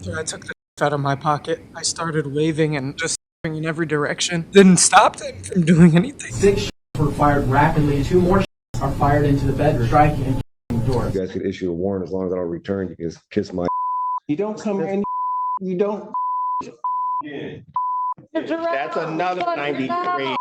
After I took the out of my pocket, I started waving and just in every direction. Didn't stop them from doing anything. 6 were fired rapidly. 2 more are fired into the bedroom, striking and the door. You guys could issue a warrant as long as I don't return. You can just kiss my. You don't come in. You don't. Yeah. That's another 93.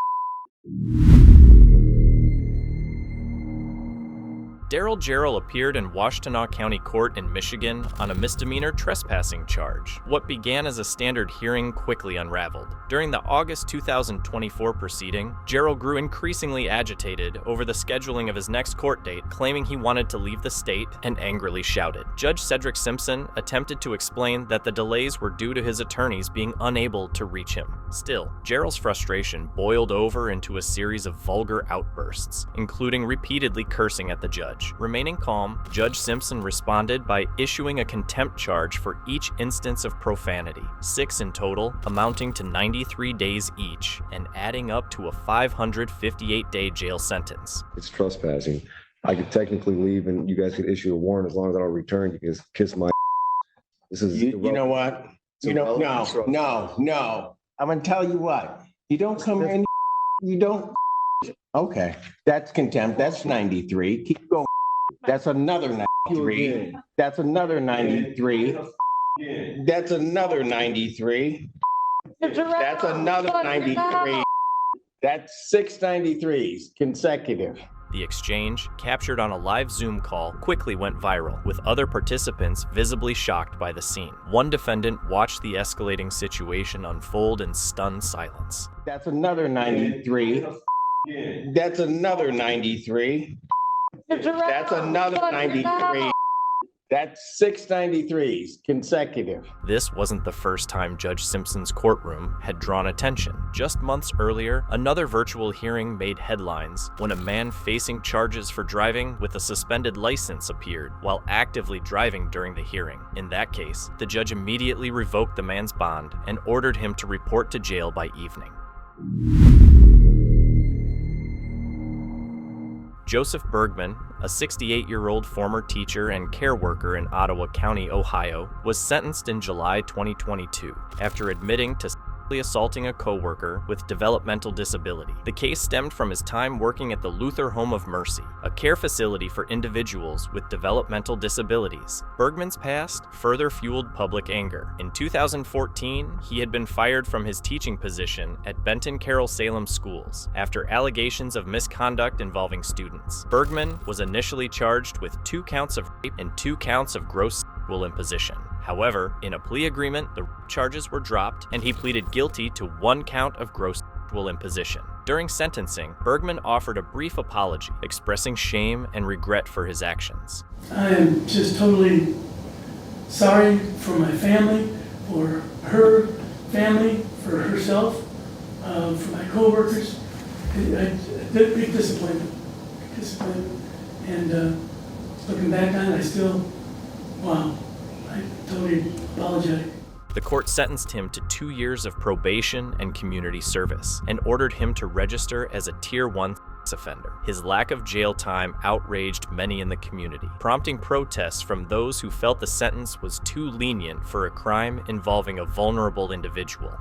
Daryl Jarrell appeared in Washtenaw County Court in Michigan on a misdemeanor trespassing charge. What began as a standard hearing quickly unraveled. During the August 2024 proceeding, Jarrell grew increasingly agitated over the scheduling of his next court date, claiming he wanted to leave the state, and angrily shouted. Judge Cedric Simpson attempted to explain that the delays were due to his attorneys being unable to reach him. Still, Jarrell's frustration boiled over into a series of vulgar outbursts, including repeatedly cursing at the judge. Remaining calm, Judge Simpson responded by issuing a contempt charge for each instance of profanity, 6 in total, amounting to 93 days each, and adding up to a 558-day jail sentence. It's trespassing. I could technically leave and you guys could issue a warrant as long as I don't return. You can just kiss my. This is. You know what? No. I'm going to tell you what. You don't come in. You don't. Okay. That's contempt. That's 93. Keep going. That's another 93. That's another 93. That's another 93. That's another 93. That's 6 93s consecutive. The exchange, captured on a live Zoom call, quickly went viral, with other participants visibly shocked by the scene. One defendant watched the escalating situation unfold in stunned silence. That's another 93. That's another 93. That's another 93. That's 6 93s consecutive. This wasn't the first time Judge Simpson's courtroom had drawn attention. Just months earlier, another virtual hearing made headlines when a man facing charges for driving with a suspended license appeared while actively driving during the hearing. In that case, the judge immediately revoked the man's bond and ordered him to report to jail by evening. Joseph Bergman, a 68-year-old former teacher and care worker in Ottawa County, Ohio, was sentenced in July 2022 after admitting to sexually assaulting a coworker with developmental disability. The case stemmed from his time working at the Luther Home of Mercy, a care facility for individuals with developmental disabilities. Bergman's past further fueled public anger. In 2014, he had been fired from his teaching position at Benton Carroll Salem Schools after allegations of misconduct involving students. Bergman was initially charged with 2 counts of rape and 2 counts of gross sexual imposition. However, in a plea agreement, the charges were dropped and he pleaded guilty to 1 count of gross sexual imposition. During sentencing, Bergman offered a brief apology, expressing shame and regret for his actions. I am just totally sorry for my family, for her family, for herself, for my coworkers. Big disappointment. And looking back on it, I'm totally apologetic. The court sentenced him to 2 years of probation and community service and ordered him to register as a Tier 1 sex offender. His lack of jail time outraged many in the community, prompting protests from those who felt the sentence was too lenient for a crime involving a vulnerable individual.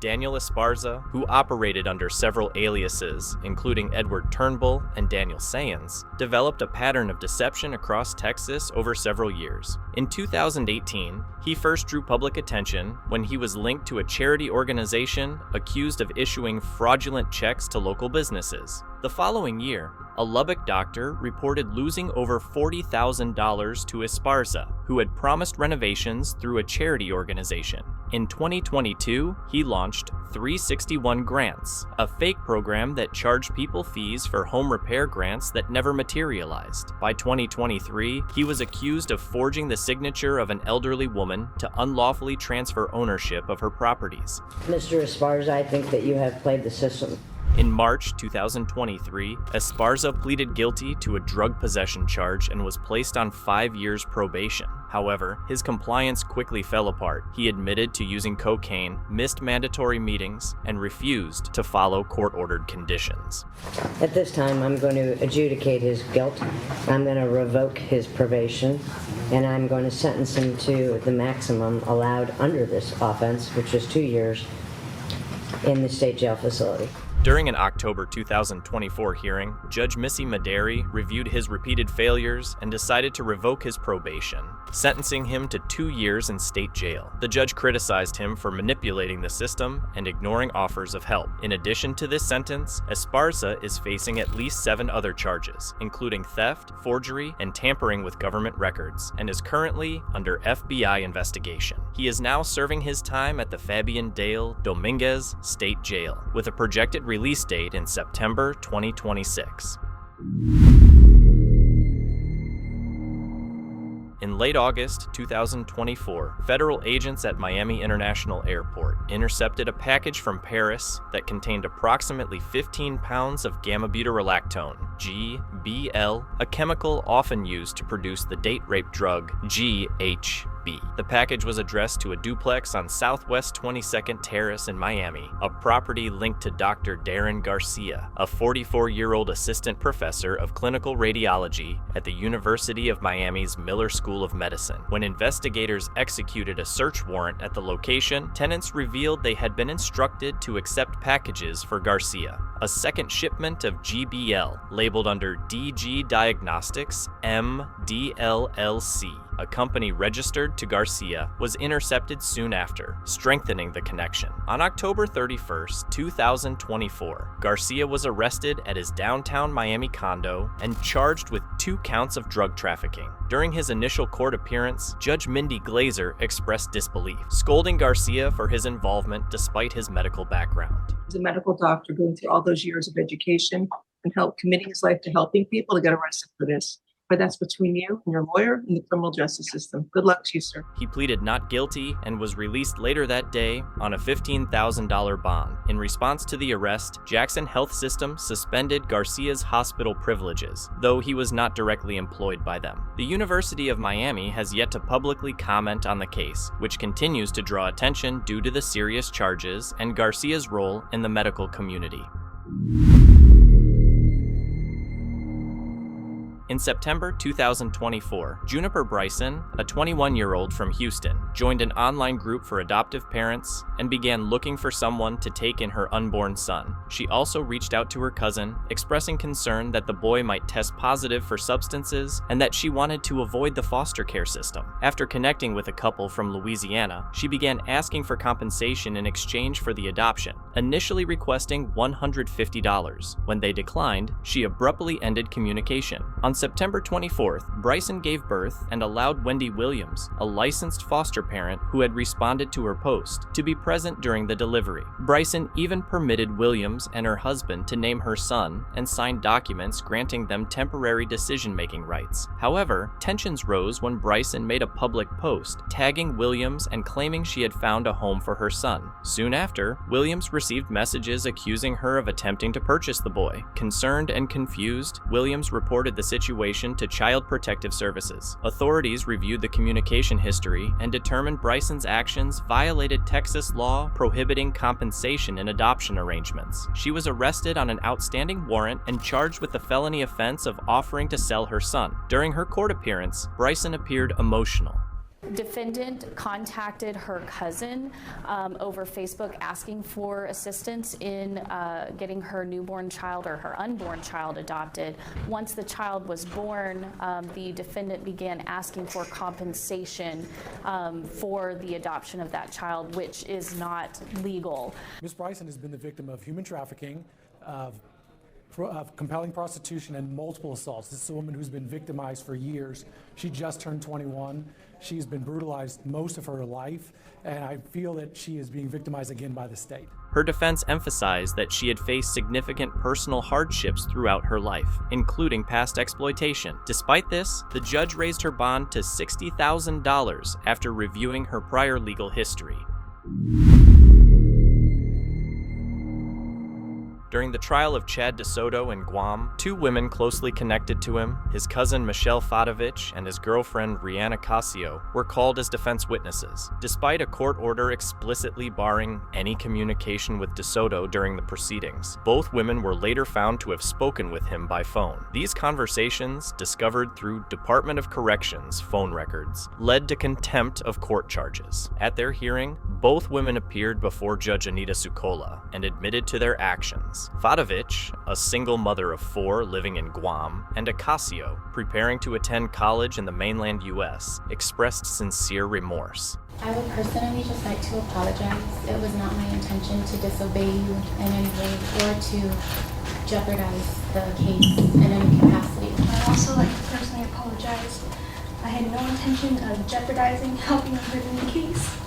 Daniel Esparza, who operated under several aliases, including Edward Turnbull and Daniel Sayans, developed a pattern of deception across Texas over several years. In 2018, he first drew public attention when he was linked to a charity organization accused of issuing fraudulent checks to local businesses. The following year, a Lubbock doctor reported losing over $40,000 to Esparza, who had promised renovations through a charity organization. In 2022, he launched 361 Grants, a fake program that charged people fees for home repair grants that never materialized. By 2023, he was accused of forging the signature of an elderly woman to unlawfully transfer ownership of her properties. Mr. Esparza, I think that you have played the system In March 2023, Esparza pleaded guilty to a drug possession charge and was placed on 5 years probation. However, his compliance quickly fell apart. He admitted to using cocaine, missed mandatory meetings, and refused to follow court-ordered conditions. At this time, I'm going to adjudicate his guilt. I'm going to revoke his probation, and I'm going to sentence him to the maximum allowed under this offense, which is 2 years in the state jail facility. During an October 2024 hearing, Judge Missy Maderi reviewed his repeated failures and decided to revoke his probation, sentencing him to 2 years in state jail. The judge criticized him for manipulating the system and ignoring offers of help. In addition to this sentence, Esparza is facing at least 7 other charges, including theft, forgery, and tampering with government records, and is currently under FBI investigation. He is now serving his time at the Fabian Dale Dominguez State Jail, with a projected release date in September 2026. In late August 2024, federal agents at Miami International Airport intercepted a package from Paris that contained approximately 15 pounds of gamma-butyrolactone, GBL, a chemical often used to produce the date rape drug GHB. The package was addressed to a duplex on Southwest 22nd Terrace in Miami, a property linked to Dr. Darren Garcia, a 44-year-old assistant professor of clinical radiology at the University of Miami's Miller School of Medicine. When investigators executed a search warrant at the location, tenants revealed they had been instructed to accept packages for Garcia. A second shipment of GBL, labeled under DG Diagnostics MDLLC, a company registered to Garcia, was intercepted soon after, strengthening the connection. On October 31st, 2024, Garcia was arrested at his downtown Miami condo and charged with 2 counts of drug trafficking. During his initial court appearance, Judge Mindy Glazer expressed disbelief, scolding Garcia for his involvement despite his medical background. As a medical doctor going through all those years of education and committing his life to helping people, to get arrested for this. But that's between you and your lawyer and the criminal justice system. Good luck to you, sir. He pleaded not guilty and was released later that day on a $15,000 bond. In response to the arrest, Jackson Health System suspended Garcia's hospital privileges, though he was not directly employed by them. The University of Miami has yet to publicly comment on the case, which continues to draw attention due to the serious charges and Garcia's role in the medical community. In September 2024, Juniper Bryson, a 21-year-old from Houston, joined an online group for adoptive parents and began looking for someone to take in her unborn son. She also reached out to her cousin, expressing concern that the boy might test positive for substances and that she wanted to avoid the foster care system. After connecting with a couple from Louisiana, she began asking for compensation in exchange for the adoption, initially requesting $150. When they declined, she abruptly ended communication. On September 24th, Bryson gave birth and allowed Wendy Williams, a licensed foster parent who had responded to her post, to be present during the delivery. Bryson even permitted Williams and her husband to name her son and signed documents granting them temporary decision-making rights. However, tensions rose when Bryson made a public post tagging Williams and claiming she had found a home for her son. Soon after, Williams received messages accusing her of attempting to purchase the boy. Concerned and confused, Williams reported the situation to Child Protective Services. Authorities reviewed the communication history and determined Bryson's actions violated Texas law prohibiting compensation in adoption arrangements. She was arrested on an outstanding warrant and charged with the felony offense of offering to sell her son. During her court appearance, Bryson appeared emotional. Defendant contacted her cousin over Facebook asking for assistance in getting her newborn child or her unborn child adopted. Once the child was born, the defendant began asking for compensation for the adoption of that child, which is not legal. Ms. Bryson has been the victim of human trafficking, of compelling prostitution, and multiple assaults. This is a woman who's been victimized for years. She just turned 21. She's been brutalized most of her life, and I feel that she is being victimized again by the state. Her defense emphasized that she had faced significant personal hardships throughout her life, including past exploitation. Despite this, the judge raised her bond to $60,000 after reviewing her prior legal history. During During the trial of Chad DeSoto in Guam, two women closely connected to him, his cousin Michelle Fadovich and his girlfriend Rihanna Casio, were called as defense witnesses. Despite a court order explicitly barring any communication with DeSoto during the proceedings, both women were later found to have spoken with him by phone. These conversations, discovered through Department of Corrections phone records, led to contempt of court charges. At their hearing, both women appeared before Judge Anita Sukola and admitted to their actions. Fadovich, a single mother of 4 living in Guam, and Acasio, preparing to attend college in the mainland U.S., expressed sincere remorse. I would personally just like to apologize. It was not my intention to disobey you in any way or to jeopardize the case in any capacity. I'd also like to personally apologize. I had no intention of jeopardizing, helping, or hurting the case.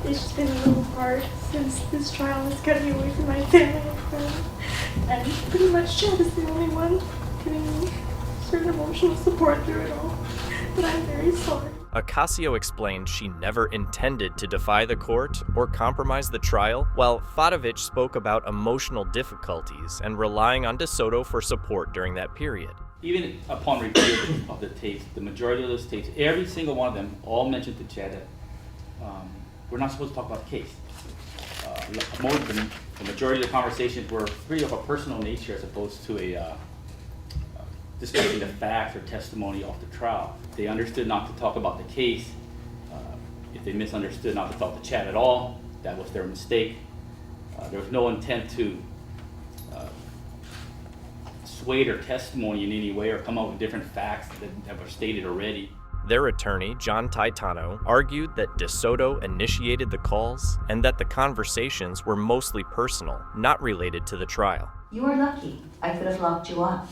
It's just been a little hard since this trial has cut me away from my family and friends. And pretty much Chad is the only one giving me certain emotional support through it all. But I'm very sorry. Acasio explained she never intended to defy the court or compromise the trial, while Fadovich spoke about emotional difficulties and relying on DeSoto for support during that period. Even upon review of the tapes, the majority of those tapes, every single one of them all mentioned to Chad that we're not supposed to talk about the case. The majority of the conversations were pretty of a personal nature as opposed to a discussing the facts or testimony of the trial. They understood not to talk about the case. If they misunderstood not to talk to Chad at all, that was their mistake. There was no intent to sway their testimony in any way or come up with different facts that were stated already. Their attorney, John Taitano, argued that DeSoto initiated the calls and that the conversations were mostly personal, not related to the trial. You are lucky. I could have locked you up.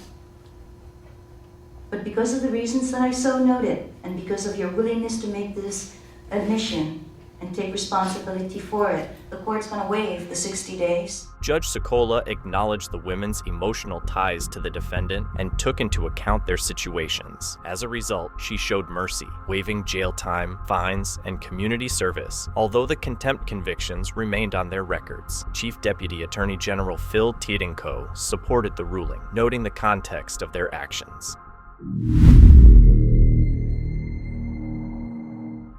But because of the reasons that I so noted, and because of your willingness to make this admission and take responsibility for it, the court's going to waive the 60 days. Judge Sukola acknowledged the women's emotional ties to the defendant and took into account their situations. As a result, she showed mercy, waiving jail time, fines, and community service, although the contempt convictions remained on their records. Chief Deputy Attorney General Phil Tiedenko supported the ruling, noting the context of their actions.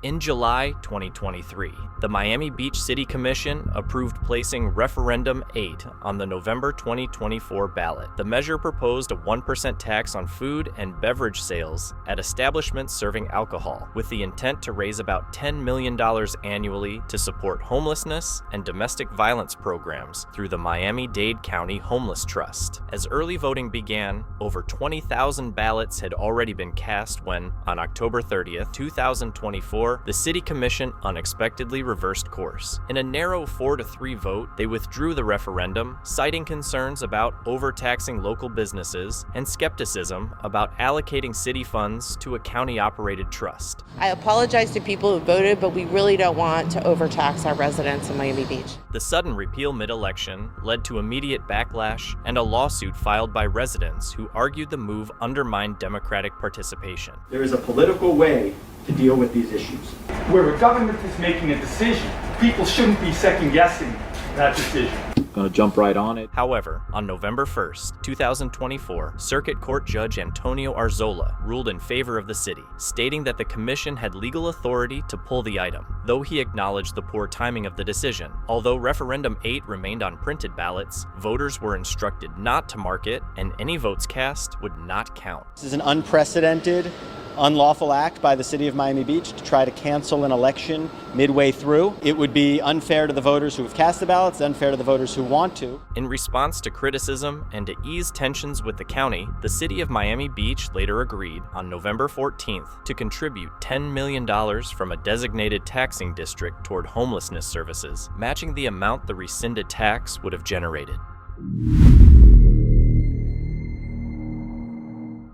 In July 2023, the Miami Beach City Commission approved placing Referendum 8 on the November 2024 ballot. The measure proposed a 1% tax on food and beverage sales at establishments serving alcohol, with the intent to raise about $10 million annually to support homelessness and domestic violence programs through the Miami-Dade County Homeless Trust. As early voting began, over 20,000 ballots had already been cast when, on October 30th, 2024, the City Commission unexpectedly reversed course. In a narrow 4-3 vote, they withdrew the referendum, citing concerns about overtaxing local businesses and skepticism about allocating city funds to a county-operated trust. I apologize to people who voted, but we really don't want to overtax our residents in Miami Beach. The sudden repeal mid-election led to immediate backlash and a lawsuit filed by residents who argued the move undermined democratic participation. There is a political way to deal with these issues. Where a government is making a decision, people shouldn't be second-guessing that decision. Jump right on it. However, on November 1st, 2024, Circuit Court Judge Antonio Arzola ruled in favor of the city, stating that the commission had legal authority to pull the item, though he acknowledged the poor timing of the decision. Although Referendum 8 remained on printed ballots, voters were instructed not to mark it, and any votes cast would not count. This is an unprecedented, unlawful act by the city of Miami Beach to try to cancel an election midway through. It would be unfair to the voters who have cast the ballots, unfair to the voters who want to. In response to criticism and to ease tensions with the county, the city of Miami Beach later agreed on November 14th to contribute $10 million from a designated taxing district toward homelessness services, matching the amount the rescinded tax would have generated.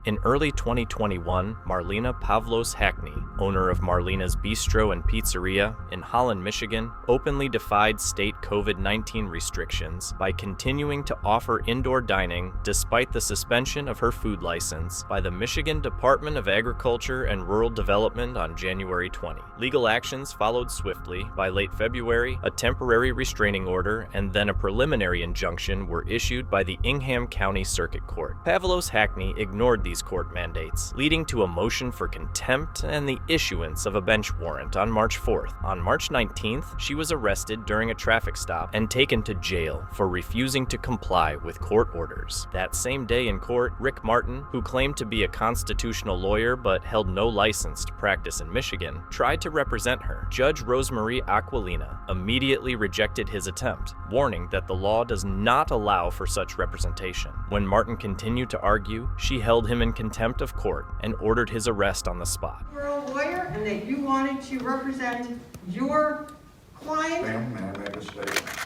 In early 2021, Marlena Pavlos Hackney, owner of Marlena's Bistro and Pizzeria in Holland, Michigan, openly defied state COVID-19 restrictions by continuing to offer indoor dining despite the suspension of her food license by the Michigan Department of Agriculture and Rural Development on January 20. Legal actions followed swiftly. By late February, a temporary restraining order and then a preliminary injunction were issued by the Ingham County Circuit Court. Pavlos Hackney ignored these court mandates, leading to a motion for contempt and the issuance of a bench warrant on March 4th. On March 19th, she was arrested during a traffic stop and taken to jail for refusing to comply with court orders. That same day in court, Rick Martin, who claimed to be a constitutional lawyer but held no license to practice in Michigan, tried to represent her. Judge Rosemarie Aquilina immediately rejected his attempt, warning that the law does not allow for such representation. When Martin continued to argue, she held him in contempt of court and ordered his arrest on the spot. You're a lawyer and that you wanted to represent your client. Ma'am, may I make a statement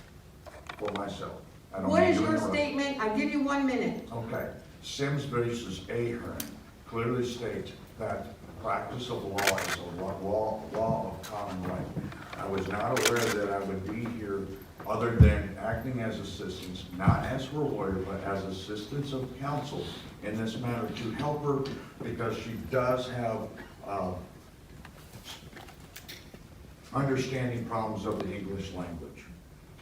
for myself? What is your statement? I'll give you 1 minute. Okay. Sims versus Ahern clearly states that the practice of law is a law of common right. I was not aware that I would be here other than acting as assistants, not as her lawyer, but as assistants of counsel in this matter to help her because she does have understanding problems of the English language.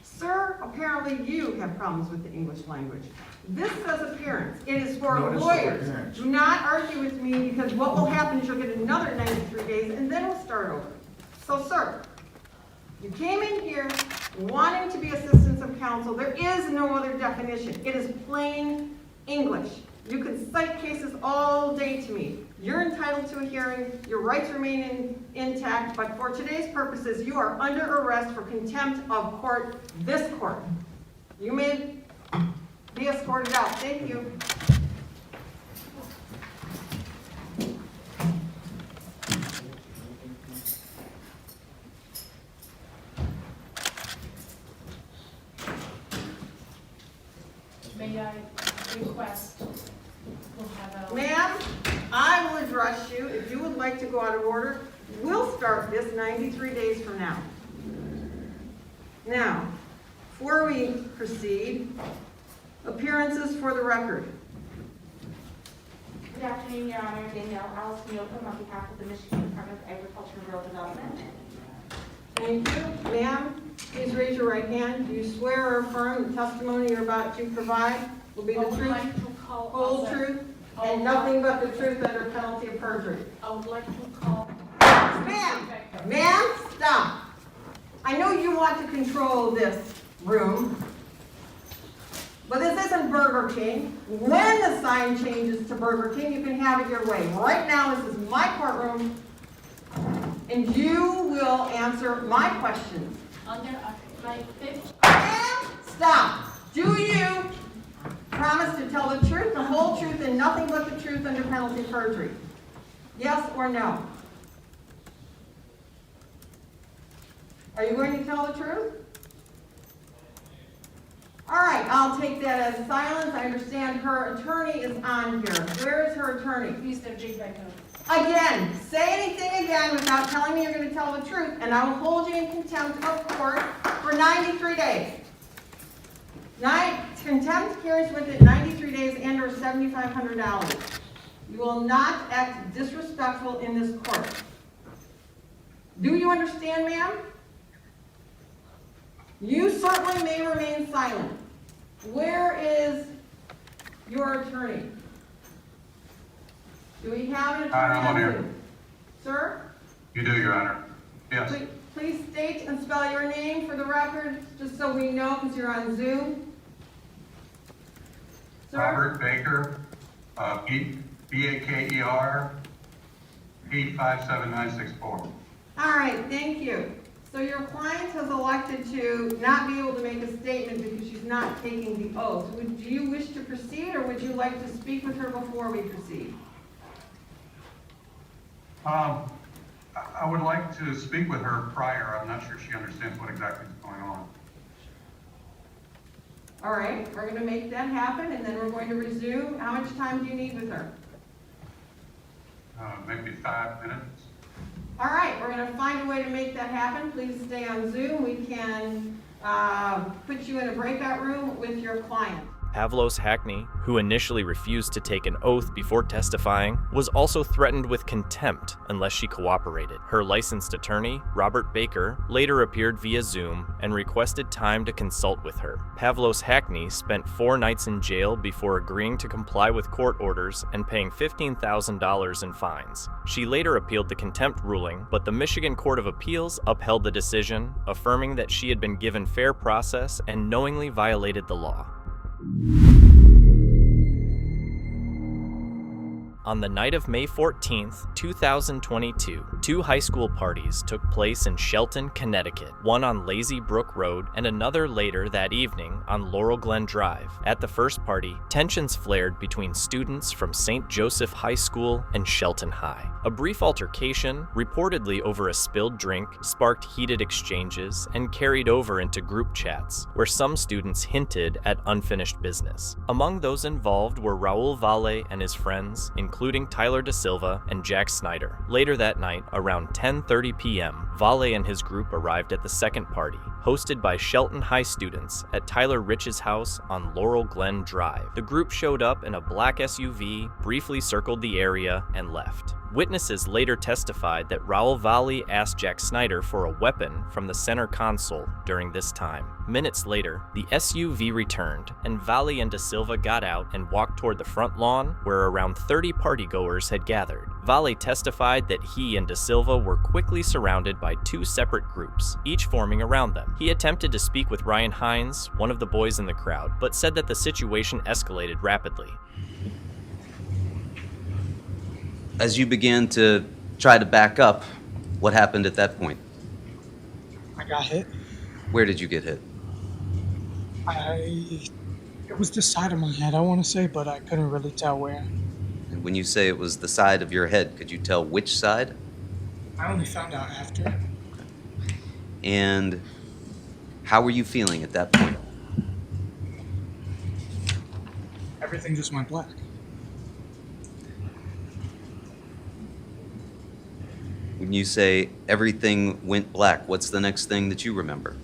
Sir, apparently you have problems with the English language. This says appearance. It is for No, it is for lawyers. appearance. Do not argue with me because what will happen is you'll get another 93 days and then we'll start over. So, sir, you came in here wanting to be assistants of counsel. There is no other definition. It is plain English. You can cite cases all day to me. You're entitled to a hearing. Your rights remain intact. But for today's purposes, you are under arrest for contempt of court, this court. You may be escorted out. Thank you. May I request we'll have a... Ma'am, I will address you. If you would like to go out of order, we'll start this 93 days from now. Now, before we proceed, appearances for the record. Good afternoon, Your Honor. Danielle Alice Newcomb on behalf of the Michigan Department of Agriculture and Rural Development. Thank you. Ma'am, please raise your right hand. Do you swear or affirm the testimony you're about to provide will be the truth, whole truth, and nothing but the truth under penalty of perjury? I would like to call... Ma'am, stop. I know you want to control this room, but this isn't Burger King. When the sign changes to Burger King, you can have it your way. Right now, this is my courtroom, and you will answer my questions. Under my fifth... Ma'am, stop. Do you promise to tell the truth, the whole truth, and nothing but the truth under penalty of perjury? Yes or no? Are you going to tell the truth? All right, I'll take that as silence. I understand her attorney is on here. Where is her attorney? Mr. J. Becker. Again, say anything again without telling me you're going to tell the truth, and I will hold you in contempt of court for 93 days. Contempt carries with it 93 days and or $7,500. You will not act disrespectful in this court. Do you understand, ma'am? You certainly may remain silent. Where is your attorney? Do we have an attorney? I'm on here. Sir? You do, Your Honor. Yes. Please state and spell your name for the record, just so we know, because you're on Zoom. Sir? Robert Baker, B-A-K-E-R, P57964. All right, thank you. So your client has elected to not be able to make a statement because she's not taking the oath. Would you wish to proceed, or would you like to speak with her before we proceed? I would like to speak with her prior. I'm not sure she understands what exactly is going on. All right, we're going to make that happen, and then we're going to resume. How much time do you need with her? maybe 5 minutes. All right, we're gonna find a way to make that happen. Please stay on Zoom. We can put you in a breakout room with your client. Pavlos Hackney, who initially refused to take an oath before testifying, was also threatened with contempt unless she cooperated. Her licensed attorney, Robert Baker, later appeared via Zoom and requested time to consult with her. Pavlos Hackney spent 4 nights in jail before agreeing to comply with court orders and paying $15,000 in fines. She later appealed the contempt ruling, but the Michigan Court of Appeals upheld the decision, affirming that she had been given fair process and knowingly violated the law. On the night of May 14th, 2022, 2 high school parties took place in Shelton, Connecticut, one on Lazy Brook Road and another later that evening on Laurel Glen Drive. At the first party, tensions flared between students from St. Joseph High School and Shelton High. A brief altercation, reportedly over a spilled drink, sparked heated exchanges and carried over into group chats, where some students hinted at unfinished business. Among those involved were Raul Valle and his friends, including Tyler De Silva and Jack Snyder. Later that night, around 10:30 p.m., Valle and his group arrived at the second party, hosted by Shelton High students at Tyler Rich's house on Laurel Glen Drive. The group showed up in a black SUV, briefly circled the area, and left. Witnesses later testified that Raul Valle asked Jack Snyder for a weapon from the center console during this time. Minutes later, the SUV returned, and Valle and De Silva got out and walked toward the front lawn, where around 30 partygoers had gathered. Valle testified that he and De Silva were quickly surrounded by 2 separate groups, each forming around them. He attempted to speak with Ryan Hines, one of the boys in the crowd, but said that the situation escalated rapidly. As you began to try to back up, what happened at that point? I got hit. Where did you get hit? It was the side of my head, I want to say, but I couldn't really tell where. And when you say it was the side of your head, could you tell which side? I only found out after. And how were you feeling at that point? Everything just went black. When you say everything went black, what's the next thing that you remember?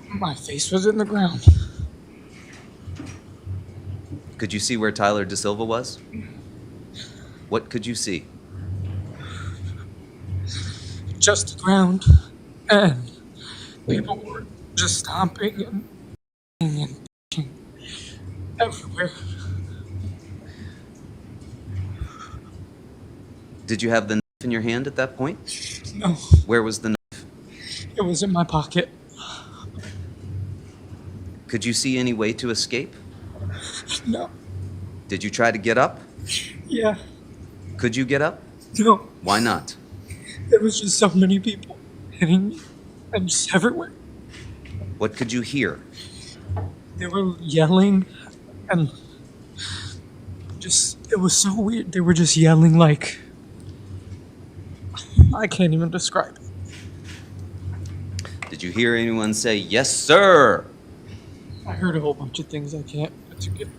My face was in the ground. Could you see where Tyler De Silva was? What could you see? Just the ground, and people were just stomping and everywhere. Did you have the knife in your hand at that point? No. Where was the knife? It was in my pocket. Could you see any way to escape? No. Did you try to get up? Yeah. Could you get up? No. Why not? There was just so many people hitting me and just everywhere. What could you hear? They were yelling and just, it was so weird. They were just yelling like, I can't even describe it. Did you hear anyone say, "Yes, sir"? I heard a whole bunch of things I can't. It's a good.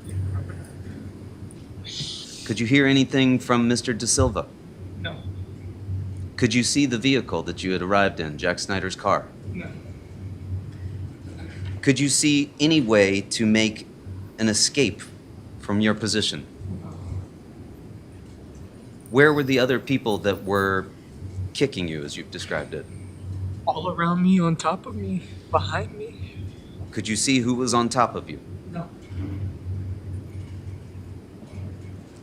Could you hear anything from Mr. De Silva? No. Could you see the vehicle that you had arrived in, Jack Snyder's car? No. Could you see any way to make an escape from your position? Where were the other people that were kicking you, as you've described it? All around me, on top of me, behind me. Could you see who was on top of you? No.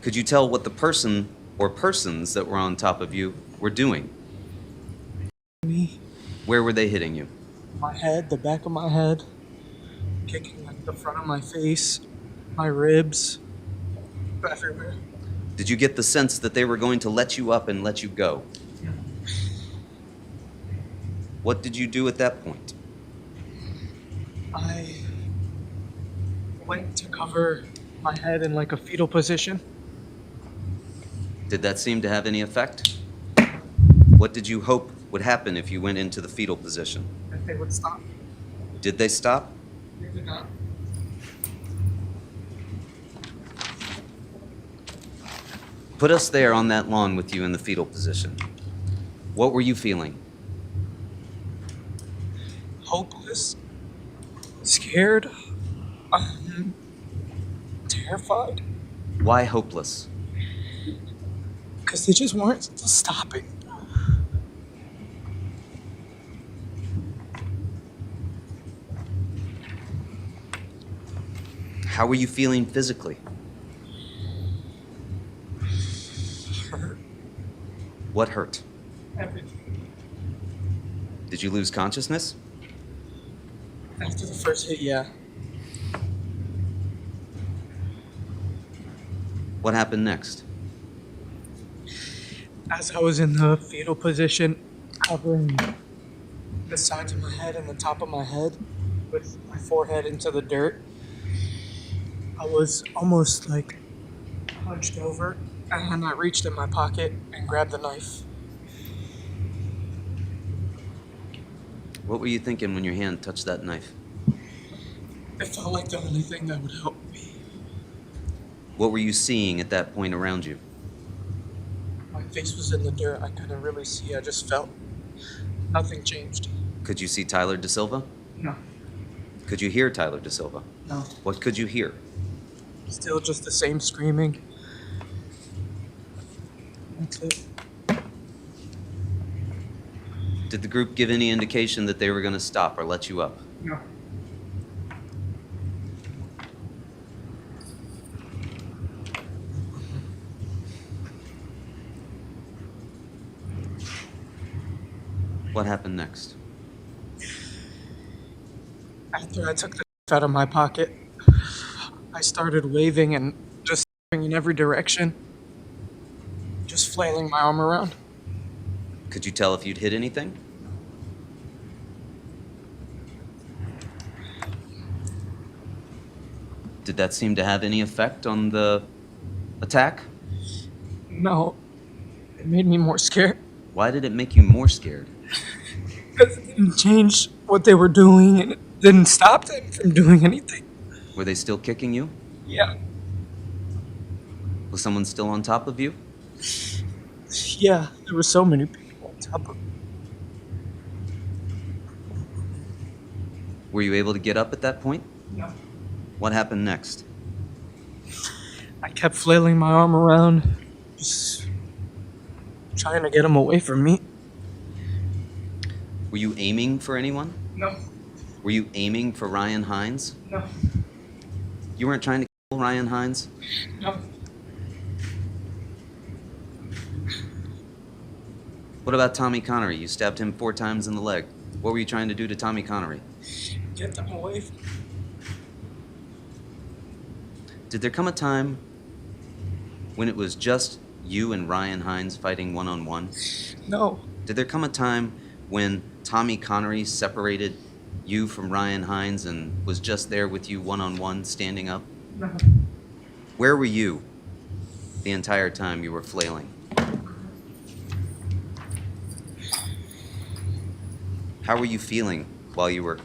Could you tell what the person or persons that were on top of you were doing? Me. Where were they hitting you? My head, the back of my head, kicking like the front of my face, my ribs, everywhere. Did you get the sense that they were going to let you up and let you go? No. What did you do at that point? I went to cover my head in like a fetal position. Did that seem to have any effect? What did you hope would happen if you went into the fetal position? That they would stop. Did they stop? They did not. Put us there on that lawn with you in the fetal position. What were you feeling? Hopeless, scared, terrified, Why hopeless? because they just weren't stopping. How were you feeling physically? Hurt. What hurt? Everything. Did you lose consciousness? After the first hit, yeah. What happened next? As I was in the fetal position, covering the sides of my head and the top of my head with my forehead into the dirt, I was almost like hunched over, and I reached in my pocket and grabbed the knife. What were you thinking when your hand touched that knife? It felt like the only thing that would help me. What were you seeing at that point around you? My face was in the dirt. I couldn't really see. I just felt nothing changed. Could you see Tyler Da Silva? No. Could you hear Tyler Da Silva? No. What could you hear? Still just the same screaming. That's it. Did the group give any indication that they were going to stop or let you up? No. What happened next? After I took the knife out of my pocket, I started waving and just in every direction, just flailing my arm around. Could you tell if you'd hit anything? Did that seem to have any effect on the attack? No, it made me more scared. Why did it make you more scared? Because it didn't change what they were doing, and it didn't stop them from doing anything. Were they still kicking you? Yeah. Was someone still on top of you? Yeah, there were so many people on top of me. Were you able to get up at that point? No. What happened next? I kept flailing my arm around, just trying to get them away from me. Were you aiming for anyone? No. Were you aiming for Ryan Hines? No. You weren't trying to kill Ryan Hines? No. What about Tommy Connery? You stabbed him 4 times in the leg. What were you trying to do to Tommy Connery? Get them away from me. Did there come a time when it was just you and Ryan Hines fighting one-on-one? No. Did there come a time when Tommy Connery separated you from Ryan Hines and was just there with you one-on-one, standing up? No. Where were you the entire time you were flailing? How were you feeling while you were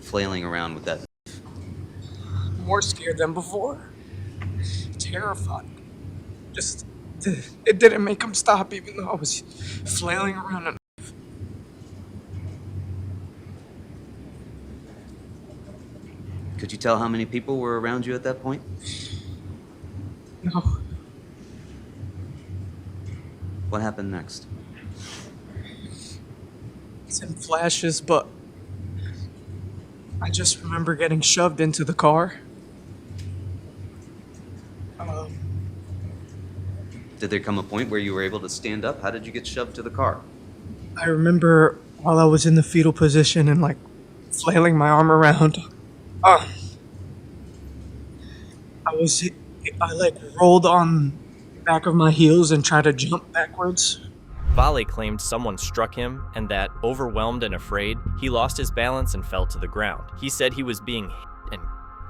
flailing around with that? More scared than before. Terrified. Just, it didn't make them stop even though I was flailing around. And Could you tell how many people were around you at that point? no. What happened next? It's in flashes, but I just remember getting shoved into the car. Did there come a point where you were able to stand up? How did you get shoved to the car? I remember while I was in the fetal position and like flailing my arm around, I like rolled on the back of my heels and tried to jump backwards. Vale claimed someone struck him and that, overwhelmed and afraid, he lost his balance and fell to the ground. He said he was being hit and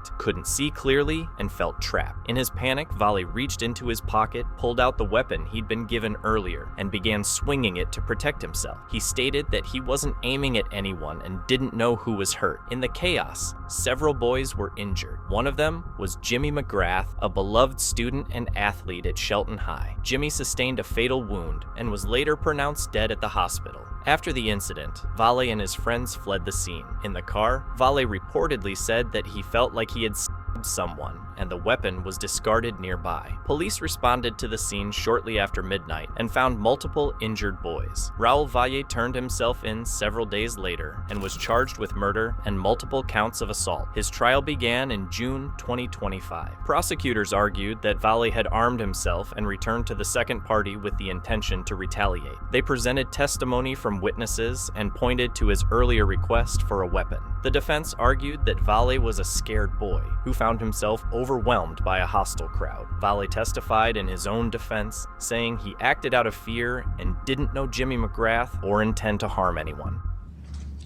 panicked, couldn't see clearly, and felt trapped. In his panic, Valle reached into his pocket, pulled out the weapon he'd been given earlier, and began swinging it to protect himself. He stated that he wasn't aiming at anyone and didn't know who was hurt. In the chaos, several boys were injured. One of them was Jimmy McGrath, a beloved student and athlete at Shelton High. Jimmy sustained a fatal wound and was later pronounced dead at the hospital. After the incident, Valle and his friends fled the scene. In the car, Valle reportedly said that he felt like he had stabbed someone, and the weapon was discarded nearby. Police responded to the scene shortly after midnight and found multiple injured boys. Raul Valle turned himself in several days later and was charged with murder and multiple counts of assault. His trial began in June 2025. Prosecutors argued that Valle had armed himself and returned to the second party with the intention to retaliate. They presented testimony from witnesses and pointed to his earlier request for a weapon. The defense argued that Valle was a scared boy who found himself overwhelmed by a hostile crowd. Valle testified in his own defense, saying he acted out of fear and didn't know Jimmy McGrath or intend to harm anyone.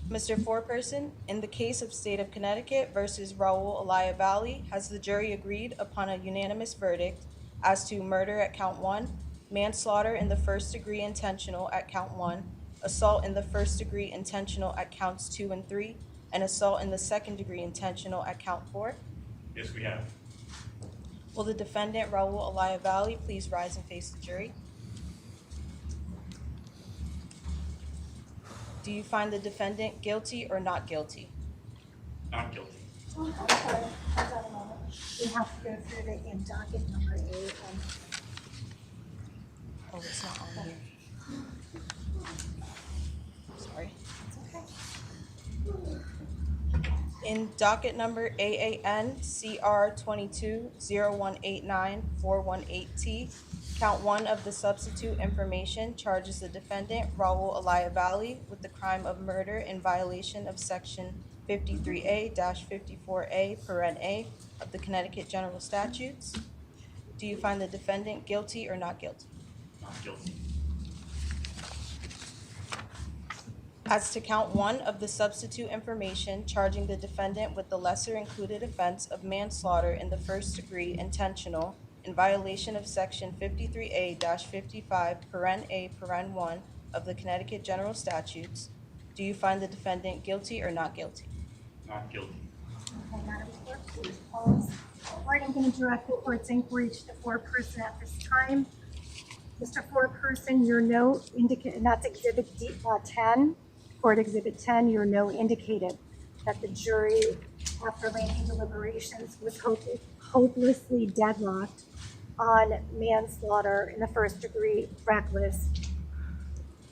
Mr. Foreperson, in the case of State of Connecticut versus Raul Elia Valle, has the jury agreed upon a unanimous verdict as to murder at count 1, manslaughter in the first degree intentional at count 1, assault in the first degree intentional at counts 2 and 3, and assault in the second degree intentional at count 4? Yes, we have. Will the defendant, Raul Elia Valle, please rise and face the jury? Do you find the defendant guilty or not guilty? Not guilty. I'm sorry, hold on a moment. We have to go through the docket number 8. Oh, it's not on here. Sorry. It's okay. In docket number AAN CR 22-0189-418T, count 1 of the substitute information charges the defendant, Raul Elia Valle, with the crime of murder in violation of section 53A-54A of the Connecticut General Statutes. Do you find the defendant guilty or not guilty? Not guilty. As to count 1 of the substitute information charging the defendant with the lesser included offense of manslaughter in the first degree intentional in violation of section 53A-55(a)(1) of the Connecticut General Statutes, do you find the defendant guilty or not guilty? Not guilty. Okay, Madam Clerk, please pause. I'm going to direct the court's inquiry to the foreperson at this time. Mr. Foreperson, your note indicated, and that's Exhibit 10, Court Exhibit 10, your note indicated that the jury, after lengthy deliberations, was hopelessly deadlocked on manslaughter in the first degree reckless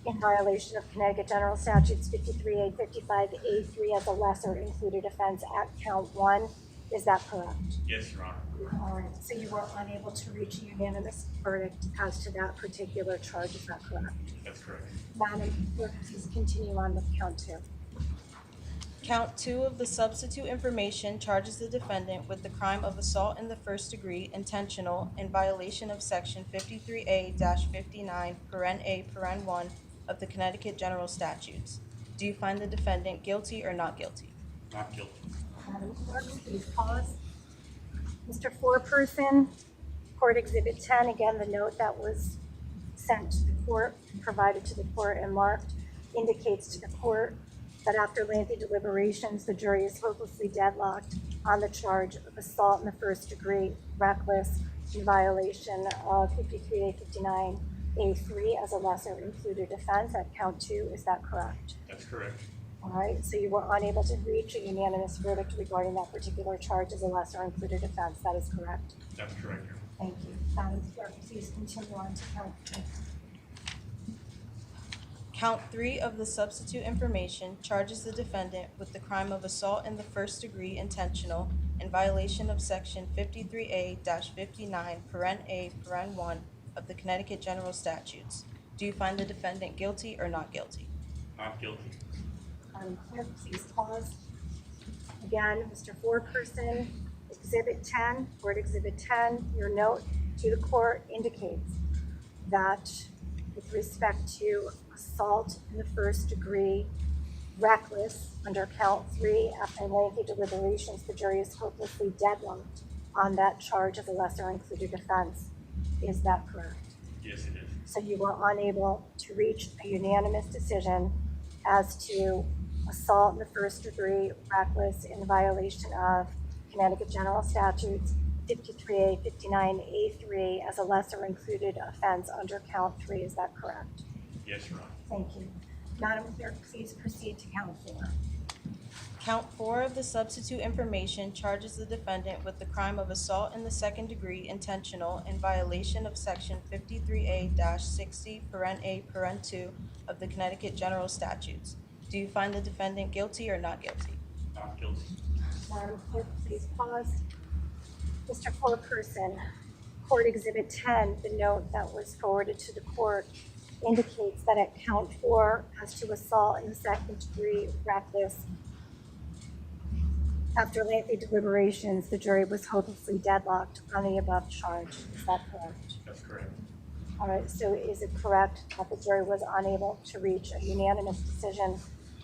in violation of Connecticut General Statutes 53A, 55A3 as a lesser included offense at count 1. Is that correct? Yes, Your Honor. All right, so you were unable to reach a unanimous verdict as to that particular charge, is that correct? That's correct. Madam Clerk, please continue on with count 2. Count 2 of the substitute information charges the defendant with the crime of assault in the first degree intentional in violation of section 53A-59(a)(1) of the Connecticut General Statutes. Do you find the defendant guilty or not guilty? Not guilty. Madam Clerk, please pause. Mr. Foreperson, Court Exhibit 10, again, the note that was sent to the court, provided to the court and marked, indicates to the court that after lengthy deliberations, the jury is hopelessly deadlocked on the charge of assault in the first degree reckless in violation of 53A-59A3 as a lesser included offense at count 2. Is that correct? That's correct. All right, so you were unable to reach a unanimous verdict regarding that particular charge as a lesser included offense. That is correct. That's correct, Your Honor. Thank you. Madam Clerk, please continue on to count 3. Count 3 of the substitute information charges the defendant with the crime of assault in the first degree intentional in violation of section 53A-59(a)(1) of the Connecticut General Statutes. Do you find the defendant guilty or not guilty? Not guilty. Madam Clerk, please pause. Again, Mr. Foreperson, Exhibit 10, Court Exhibit 10, your note to the court indicates that with respect to assault in the first degree reckless under count 3. After lengthy deliberations, the jury is hopelessly deadlocked on that charge of the lesser included offense. Is that correct? Yes, it is. So you were unable to reach a unanimous decision as to assault in the first degree, reckless in violation of Connecticut General Statutes 53A, 59A3 as a lesser included offense under count 3. Is that correct? Yes, Your Honor. Thank you. Madam Clerk, please proceed to count 4. Count 4 of the substitute information charges the defendant with the crime of assault in the second degree intentional in violation of section 53A-60(a)(2) of the Connecticut General Statutes. Do you find the defendant guilty or not guilty? Not guilty. Madam Clerk, please pause. Mr. Foreperson, Court Exhibit 10, the note that was forwarded to the court, indicates that at count 4, as to assault in the second degree reckless, after lengthy deliberations, the jury was hopelessly deadlocked on the above charge. Is that correct? That's correct. All right, so is it correct that the jury was unable to reach a unanimous decision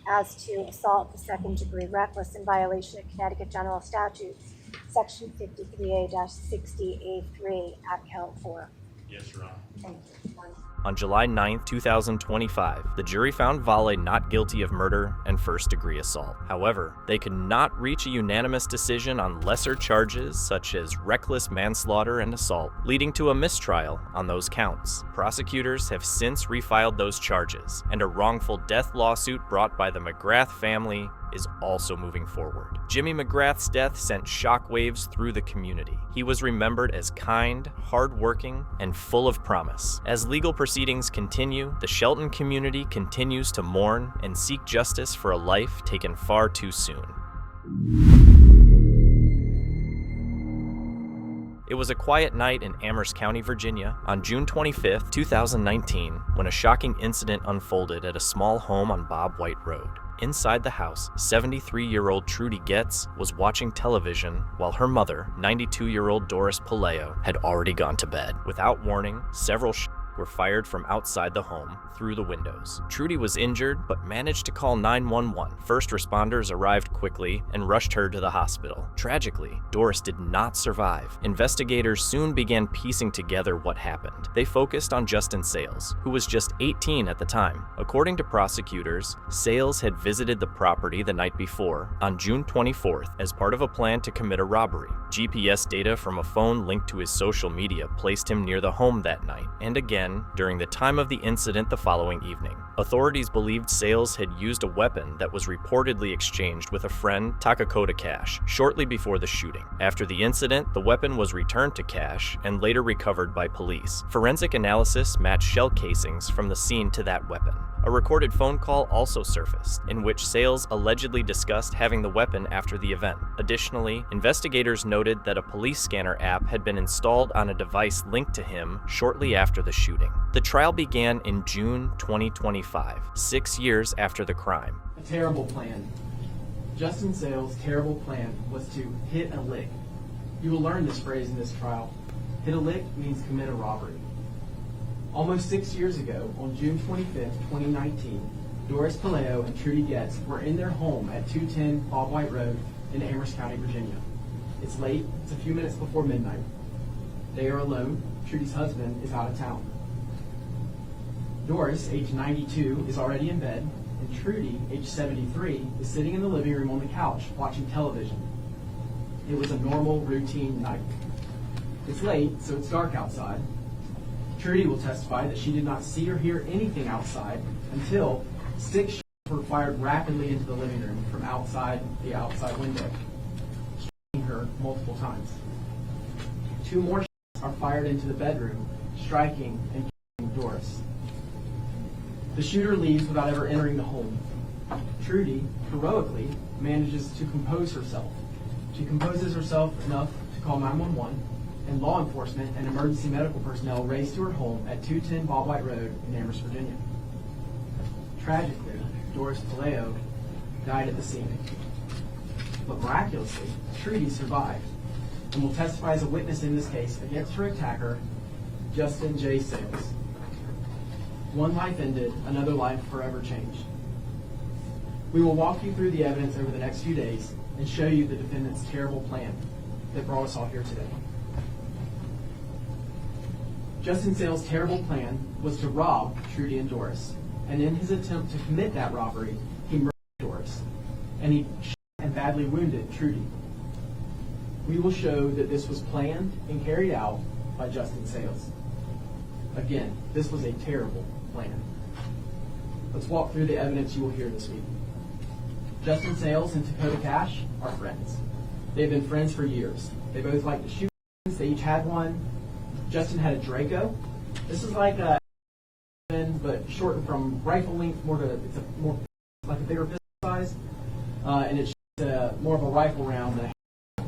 as to assault the second degree reckless in violation of Connecticut General Statutes, section 53A-60A3 at count 4? Yes, Your Honor. Thank you. On July 9, 2025, the jury found Vale not guilty of murder and first-degree assault. However, they could not reach a unanimous decision on lesser charges such as reckless manslaughter and assault, leading to a mistrial on those counts. Prosecutors have since refiled those charges, and a wrongful death lawsuit brought by the McGrath family is also moving forward. Jimmy McGrath's death sent shockwaves through the community. He was remembered as kind, hardworking, and full of promise. As legal proceedings continue, the Shelton community continues to mourn and seek justice for a life taken far too soon. It was a quiet night in Amherst County, Virginia, on June 25, 2019, when a shocking incident unfolded at a small home on Bob White Road. Inside the house, 73-year-old Trudy Getz was watching television while her mother, 92-year-old Doris Paleo, had already gone to bed. Without warning, several shots were fired from outside the home through the windows. Trudy was injured but managed to call 911. First responders arrived quickly and rushed her to the hospital. Tragically, Doris did not survive. Investigators soon began piecing together what happened. They focused on Justin Sales, who was just 18 at the time. According to prosecutors, Sales had visited the property the night before, on June 24th, as part of a plan to commit a robbery. GPS data from a phone linked to his social media placed him near the home that night, and again during the time of the incident the following evening. Authorities believed Sales had used a weapon that was reportedly exchanged with a friend, Takakota Cash, shortly before the shooting. After the incident, the weapon was returned to Cash and later recovered by police. Forensic analysis matched shell casings from the scene to that weapon. A recorded phone call also surfaced, in which Sales allegedly discussed having the weapon after the event. Additionally, investigators noted that a police scanner app had been installed on a device linked to him shortly after the shooting. The trial began in June 2025, 6 years after the crime. A terrible plan. Justin Sales' terrible plan was to hit a lick. You will learn this phrase in this trial. Hit a lick means commit a robbery. Almost 6 years ago, on June 25, 2019, Doris Paleo and Trudy Getz were in their home at 210 Bob White Road in Amherst County, Virginia. It's late, it's a few minutes before midnight. They are alone. Trudy's husband is out of town. Doris, age 92, is already in bed, and Trudy, age 73, is sitting in the living room on the couch watching television. It was a normal, routine night. It's late, so it's dark outside. Trudy will testify that she did not see or hear anything outside until 6 shots were fired rapidly into the living room from outside the outside window, striking her multiple times. 2 more shots are fired into the bedroom, striking and killing Doris. The shooter leaves without ever entering the home. Trudy, heroically, manages to compose herself. She composes herself enough to call 911, and law enforcement and emergency medical personnel race to her home at 210 Bob White Road in Amherst, Virginia. Tragically, Doris Paleo died at the scene. But miraculously, Trudy survived and will testify as a witness in this case against her attacker, Justin J. Sales. One life ended, another life forever changed. We will walk you through the evidence over the next few days and show you the defendant's terrible plan that brought us all here today. Justin Sale's terrible plan was to rob Trudy and Doris, and in his attempt to commit that robbery, he murdered Doris, and he shot and badly wounded Trudy. We will show that this was planned and carried out by Justin Sales. Again, this was a terrible plan. Let's walk through the evidence you will hear this week. Justin Sales and Dakota Cash are friends. They've been friends for years. They both like to shoot guns. They each had one. Justin had a Draco. This is like a but shortened from rifle length it's more like a bigger pistol size, and it's more of a rifle round than a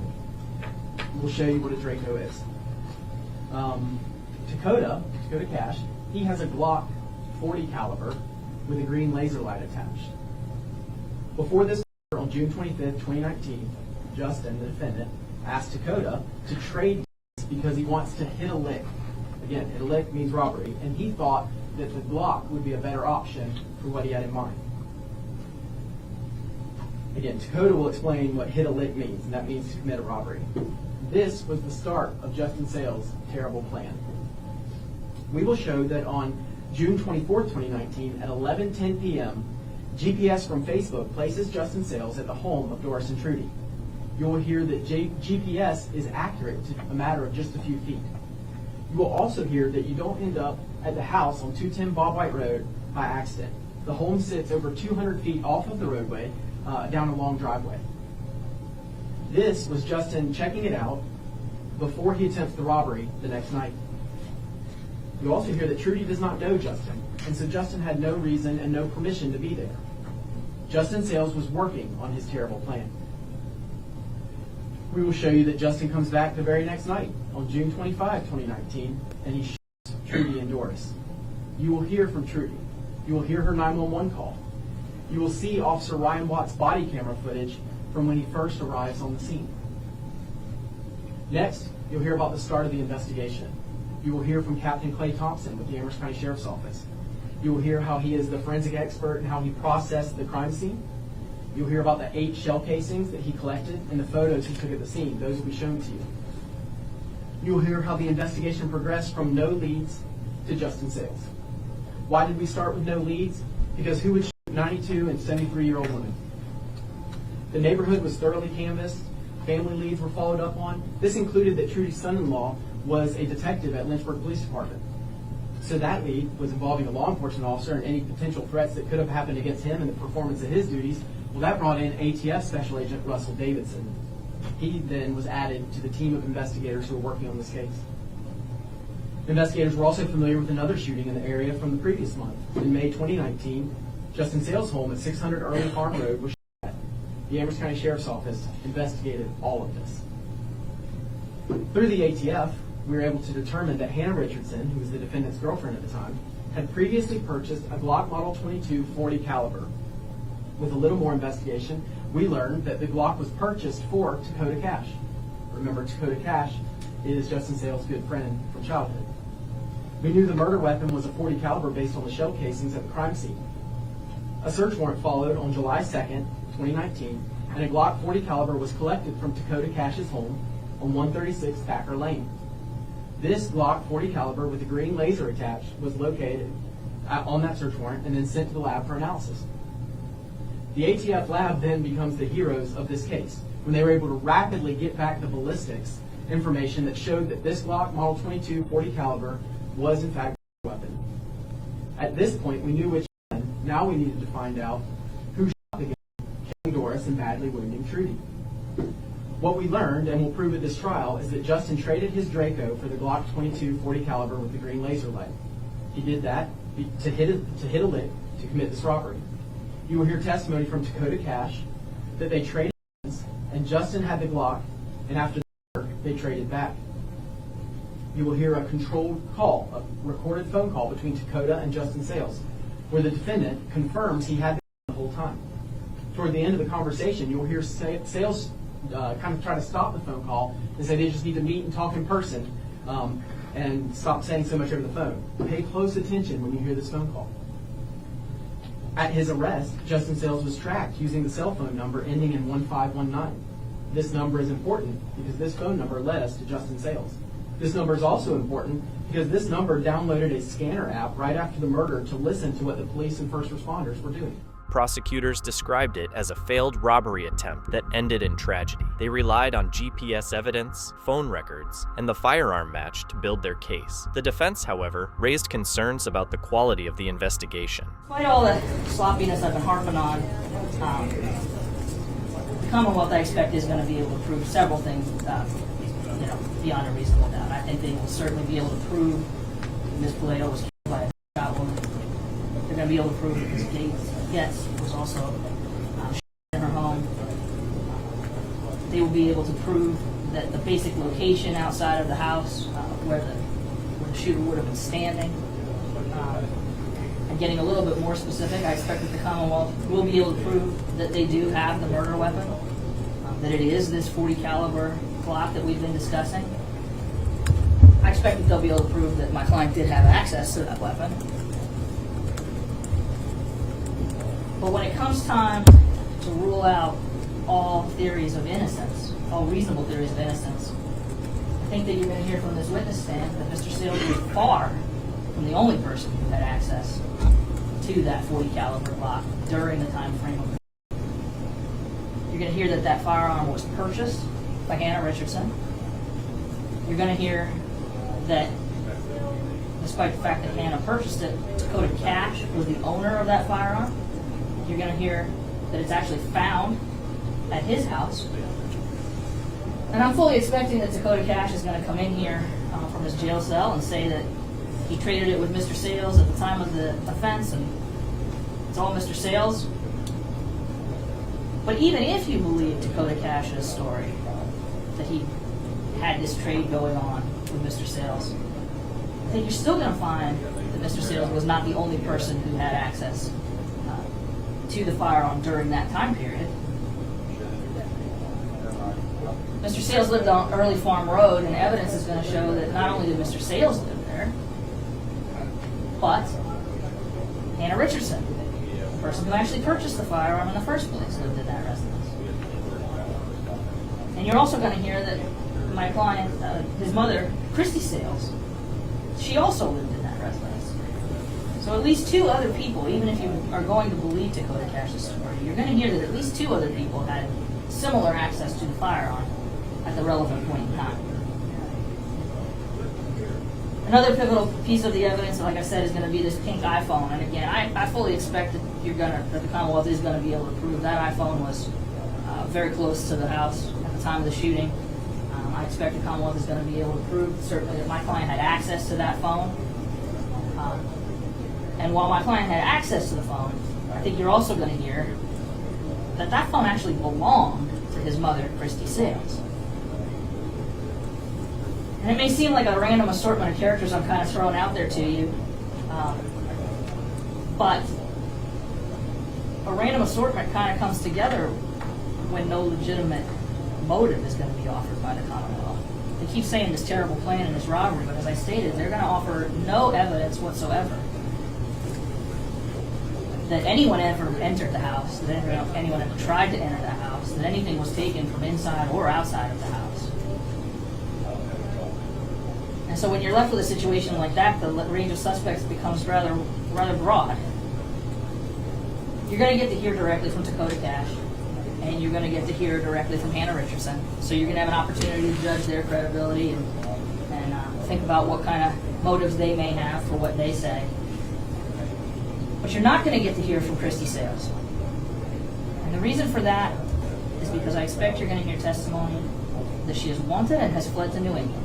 We'll show you what a Draco is. Dakota Cash, he has a Glock 40 caliber with a green laser light attached. Before this, on June 25th, 2019, Justin, the defendant, asked Dakota to trade because he wants to hit a lick. Again, hit a lick means robbery, and he thought that the Glock would be a better option for what he had in mind. Again, Dakota will explain what hit a lick means, and that means to commit a robbery. This was the start of Justin Sales' terrible plan. We will show that on June 24th, 2019, at 11:10 p.m., GPS from Facebook places Justin Sales at the home of Doris and Trudy. You will hear that GPS is accurate to a matter of just a few feet. You will also hear that you don't end up at the house on 210 Bob White Road by accident. The home sits over 200 feet off of the roadway, down a long driveway. This was Justin checking it out before he attempts the robbery the next night. You also hear that Trudy does not know Justin, and so Justin had no reason and no permission to be there. Justin Sales was working on his terrible plan. We will show you that Justin comes back the very next night, on June 25, 2019, and he shoots Trudy and Doris. You will hear from Trudy. You will hear her 911 call. You will see Officer Ryan Watt's body camera footage from when he first arrives on the scene. Next, you'll hear about the start of the investigation. You will hear from Captain Clay Thompson with the Amherst County Sheriff's Office. You will hear how he is the forensic expert and how he processed the crime scene. You'll hear about the 8 shell casings that he collected and the photos he took at the scene. Those will be shown to you. You'll hear how the investigation progressed from no leads to Justin Sales. Why did we start with no leads? Because who would shoot 92 and 73-year-old women? The neighborhood was thoroughly canvassed. Family leads were followed up on. This included that Trudy's son-in-law was a detective at Lynchburg Police Department. So that lead was involving a law enforcement officer and any potential threats that could have happened against him and the performance of his duties. Well, that brought in ATF Special Agent Russell Davidson. He then was added to the team of investigators who were working on this case. Investigators were also familiar with another shooting in the area from the previous month. In May 2019, Justin Sales' home at 600 Early Farm Road was shot at. The Amherst County Sheriff's Office investigated all of this. Through the ATF, we were able to determine that Hannah Richardson, who was the defendant's girlfriend at the time, had previously purchased a Glock Model 22 .40 caliber. With a little more investigation, we learned that the Glock was purchased for Dakota Cash. Remember, Dakota Cash is Justin Sales' good friend from childhood. We knew the murder weapon was a .40 caliber based on the shell casings at the crime scene. A search warrant followed on July 2nd, 2019, and a Glock .40 caliber was collected from Dakota Cash's home on 136 Thacker Lane. This Glock .40 caliber with a green laser attached was located on that search warrant and then sent to the lab for analysis. The ATF lab then becomes the heroes of this case when they were able to rapidly get back the ballistics information that showed that this Glock Model 22 .40 caliber was in fact a weapon. At this point, we knew which gun. Now we needed to find out who shot the gun, killing Doris and badly wounding Trudy. What we learned, and we'll prove at this trial, is that Justin traded his Draco for the Glock 22 .40 caliber with the green laser light. He did that to hit a lick to commit this robbery. You will hear testimony from Dakota Cash that they traded guns, and Justin had the Glock, and after the work, they traded back. You will hear a controlled call, a recorded phone call between Dakota and Justin Sales, where the defendant confirms he had the gun the whole time. Toward the end of the conversation, you will hear Sales kind of try to stop the phone call and say they just need to meet and talk in person and stop saying so much over the phone. Pay close attention when you hear this phone call. At his arrest, Justin Sales was tracked using the cell phone number ending in 1519. This number is important because this phone number led us to Justin Sales. This number is also important because this number downloaded a scanner app right after the murder to listen to what the police and first responders were doing. Prosecutors described it as a failed robbery attempt that ended in tragedy. They relied on GPS evidence, phone records, and the firearm match to build their case. The defense, however, raised concerns about the quality of the investigation. Despite all the sloppiness I've been harping on, the Commonwealth, I expect, is going to be able to prove several things beyond a reasonable doubt. I think they will certainly be able to prove that Ms. Palato was killed by a child woman. They're going to be able to prove that Ms. Gates was also shot in her home. They will be able to prove that the basic location outside of the house where the shooter would have been standing. And getting a little bit more specific, I expect that the Commonwealth will be able to prove that they do have the murder weapon, that it is this .40 caliber Glock that we've been discussing. I expect that they'll be able to prove that my client did have access to that weapon. But when it comes time to rule out all theories of innocence, all reasonable theories of innocence, I think that you're going to hear from this witness stand that Mr. Sales was far from the only person who had access to that .40 caliber Glock during the time frame of the You're going to hear that that firearm was purchased by Hannah Richardson. You're going to hear that despite the fact that Hannah purchased it, Dakota Cash was the owner of that firearm. You're going to hear that it's actually found at his house. And I'm fully expecting that Dakota Cash is going to come in here from his jail cell and say that he traded it with Mr. Sales at the time of the offense and it's all Mr. Sales. But even if you believe Dakota Cash's story, that he had this trade going on with Mr. Sales, I think you're still going to find that Mr. Sales was not the only person who had access to the firearm during that time period. Mr. Sales lived on Early Farm Road, and evidence is going to show that not only did Mr. Sales live there, but Hannah Richardson, the person who actually purchased the firearm in the first place, lived in that residence. And you're also going to hear that my client, his mother, Christy Sales, she also lived in that residence. So at least two other people, even if you are going to believe Dakota Cash's story, you're going to hear that at least two other people had similar access to the firearm at the relevant point in time. Another pivotal piece of the evidence, like I said, is going to be this pink iPhone. And again, I fully expect that that the Commonwealth is going to be able to prove that iPhone was very close to the house at the time of the shooting. I expect the Commonwealth is going to be able to prove certainly that my client had access to that phone. And while my client had access to the phone, I think you're also going to hear that that phone actually belonged to his mother, Christy Sales. And it may seem like a random assortment of characters I'm kind of throwing out there to you, but a random assortment kind of comes together when no legitimate motive is going to be offered by the Commonwealth. They keep saying this terrible plan and this robbery, but as I stated, they're going to offer no evidence whatsoever that anyone ever entered the house, that anyone ever tried to enter the house, that anything was taken from inside or outside of the house. And so when you're left with a situation like that, the range of suspects becomes rather broad. You're going to get to hear directly from Dakota Cash, and you're going to get to hear directly from Hannah Richardson. So you're going to have an opportunity to judge their credibility and think about what kind of motives they may have for what they say. But you're not going to get to hear from Christy Sales. And the reason for that is because I expect you're going to hear testimony that she is wanted and has fled to New England.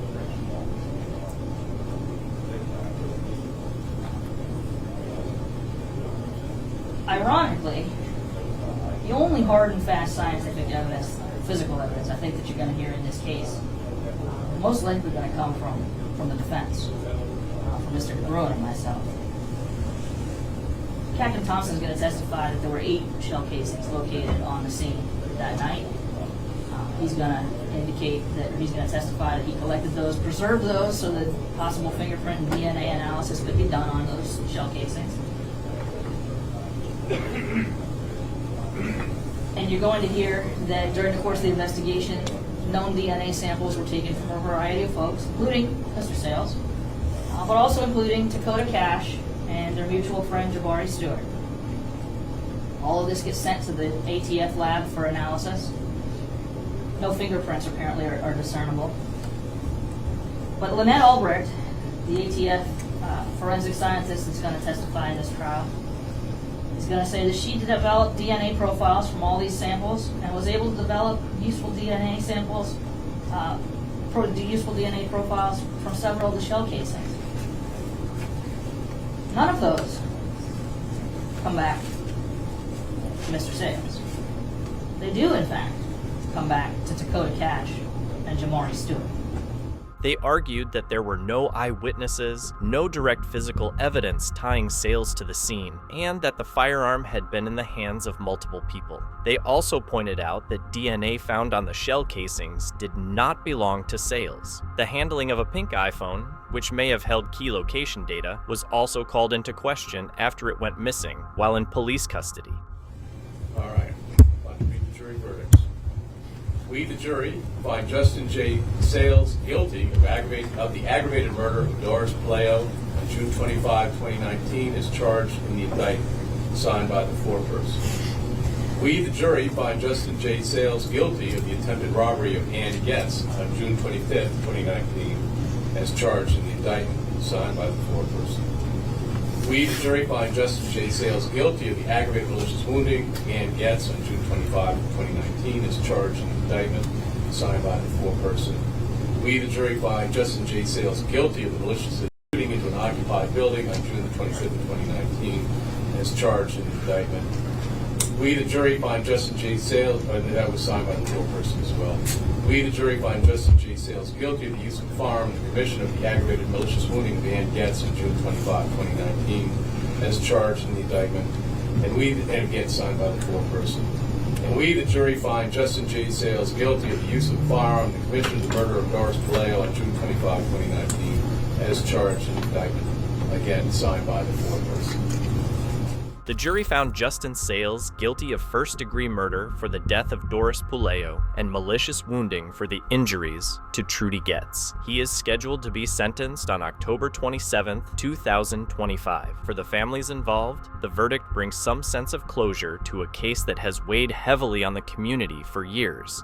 Ironically, the only hard and fast scientific evidence, physical evidence, I think that you're going to hear in this case, most likely going to come from the defense, from Mr. DeBruin and myself. Captain Thompson is going to testify that there were 8 shell casings located on the scene that night. He's going to indicate that he's going to testify that he collected those, preserved those, so that possible fingerprint and DNA analysis could be done on those shell casings. And you're going to hear that during the course of the investigation, known DNA samples were taken from a variety of folks, including Mr. Sales, but also including Dakota Cash and their mutual friend Jabari Stewart. All of this gets sent to the ATF lab for analysis. No fingerprints apparently are discernible. But Lynette Albrecht, the ATF forensic scientist that's going to testify in this trial, is going to say that she developed DNA profiles from all these samples and was able to develop useful DNA samples, useful DNA profiles from several of the shell casings. None of those come back to Mr. Sales. They do, in fact, come back to Dakota Cash and Jamari Stewart. They argued that there were no eyewitnesses, no direct physical evidence tying Sales to the scene, and that the firearm had been in the hands of multiple people. They also pointed out that DNA found on the shell casings did not belong to Sales. The handling of a pink iPhone, which may have held key location data, was also called into question after it went missing while in police custody. All right, I'd like to read the jury verdicts. We, the jury, find Justin J. Sales guilty of the aggravated murder of Doris Paleo on June 25, 2019, as charged in the indictment signed by the foreperson. We, the jury, find Justin J. Sales guilty of the attempted robbery of Ann Getz on June 25, 2019, as charged in the indictment signed by the foreperson. We, the jury, find Justin J. Sales guilty of the aggravated malicious wounding of Ann Getz on June 25, 2019, as charged in the indictment signed by the foreperson. We, the jury, find Justin J. Sales guilty of the malicious shooting into an occupied building on June 25, 2019, as charged in the indictment. We, the jury, find Justin J. Sales, that was signed by the foreperson as well. We, the jury, find Justin J. Sales guilty of the use of a firearm in the commission of the aggravated malicious wounding of Ann Getz on June 25, 2019, as charged in the indictment, and again signed by the foreperson. And we, the jury, find Justin J. Sales guilty of the use of a firearm in the commission of the murder of Doris Paleo on June 25, 2019, as charged in the indictment, again signed by the foreperson. The jury found Justin Sales guilty of first-degree murder for the death of Doris Paleo and malicious wounding for the injuries to Trudy Getz. He is scheduled to be sentenced on October 27, 2025. For the families involved, the verdict brings some sense of closure to a case that has weighed heavily on the community for years.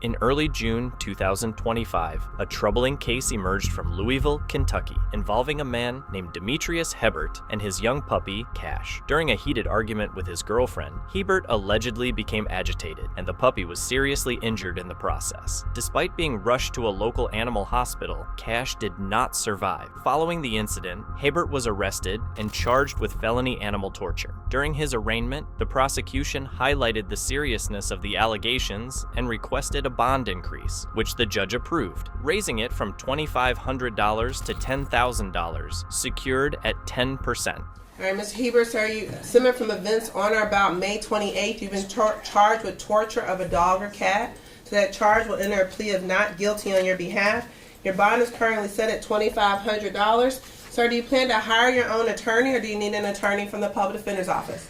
In early June 2025, a troubling case emerged from Louisville, Kentucky, involving a man named Demetrius Hebert and his young puppy, Cash. During a heated argument with his girlfriend, Hebert allegedly became agitated, and the puppy was seriously injured in the process. Despite being rushed to a local animal hospital, Cash did not survive. Following the incident, Hebert was arrested and charged with felony animal torture. During his arraignment, the prosecution highlighted the seriousness of the allegations and requested a bond increase, which the judge approved, raising it from $2,500 to $10,000, secured at 10%. All right, Mr. Hebert, sir, you stemming from events on or about May 28th, you've been charged with torture of a dog or cat. So that charge will enter a plea of not guilty on your behalf. Your bond is currently set at $2,500. Sir, do you plan to hire your own attorney, or do you need an attorney from the public defender's office?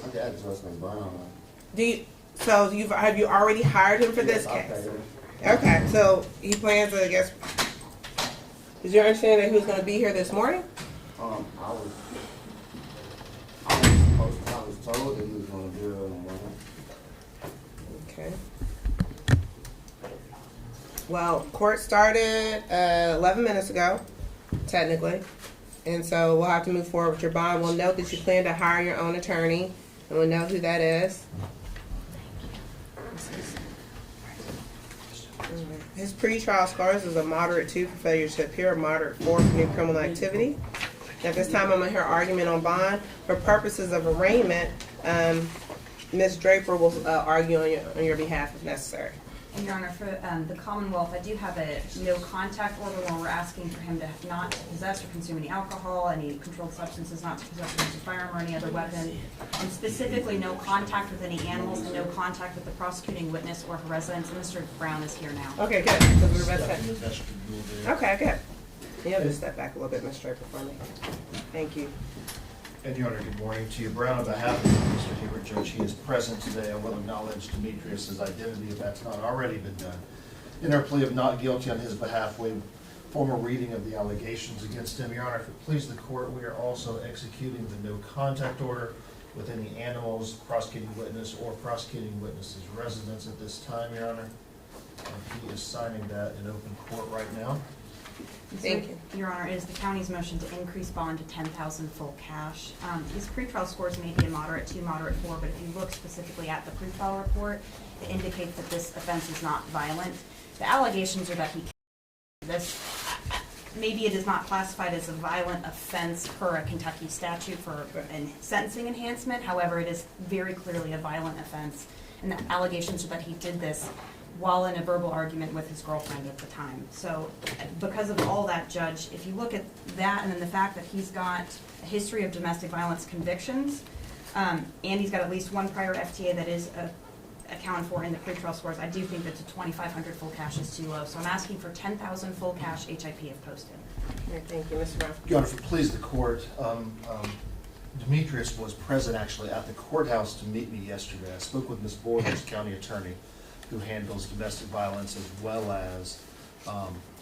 Okay, I trust my bond. So have you already hired him for this case? Okay, so he plans to, I guess, is your understanding that he was going to be here this morning? I was told that he was going to be here in the morning. Okay. Well, court started 11 minutes ago, technically, and so we'll have to move forward with your bond. We'll note that you plan to hire your own attorney, and we'll know who that is. His pretrial scores is a moderate 2 for failure to appear, a moderate 4 for new criminal activity. At this time, I'm going to hear argument on bond. For purposes of arraignment, Ms. Draper will argue on your behalf if necessary. And Your Honor, for the Commonwealth, I do have a no contact order where we're asking for him to not to possess or consume any alcohol, any controlled substances, not to possess or use a firearm or any other weapon, and specifically no contact with any animals and no contact with the prosecuting witness or her residence. And Mr. Brown is here now. Okay, good. So we're about to... Okay, good. You have to step back a little bit, Mr. Draper, for me. Thank you. And Your Honor, good morning to you. Brown, on behalf of Mr. Hebert, Judge, he is present today. I will acknowledge Demetrius' identity if that's not already been done. In our plea of not guilty on his behalf, we formal reading of the allegations against him. Your Honor, if it please the court, we are also executing the no contact order with any animals, prosecuting witness, or prosecuting witness's residence at this time, Your Honor. And he is signing that in open court right now. Thank you. Your Honor, it is the county's motion to increase bond to $10,000 full cash. These pretrial scores may be a moderate 2, moderate 4, but if you look specifically at the pretrial report, it indicates that this offense is not violent. The allegations are that he this. Maybe it is not classified as a violent offense per a Kentucky statute for a sentencing enhancement. However, it is very clearly a violent offense, and the allegations are that he did this while in a verbal argument with his girlfriend at the time. So because of all that, Judge, if you look at that and then the fact that he's got a history of domestic violence convictions, and he's got at least one prior FTA that is accounted for in the pretrial scores, I do think that the $2,500 full cash is too low. So I'm asking for $10,000 full cash HIP if posted. Thank you, Mr. Brown. Your Honor, if it please the court, Demetrius was present actually at the courthouse to meet me yesterday. I spoke with Ms. Borders, county attorney, who handles domestic violence as well as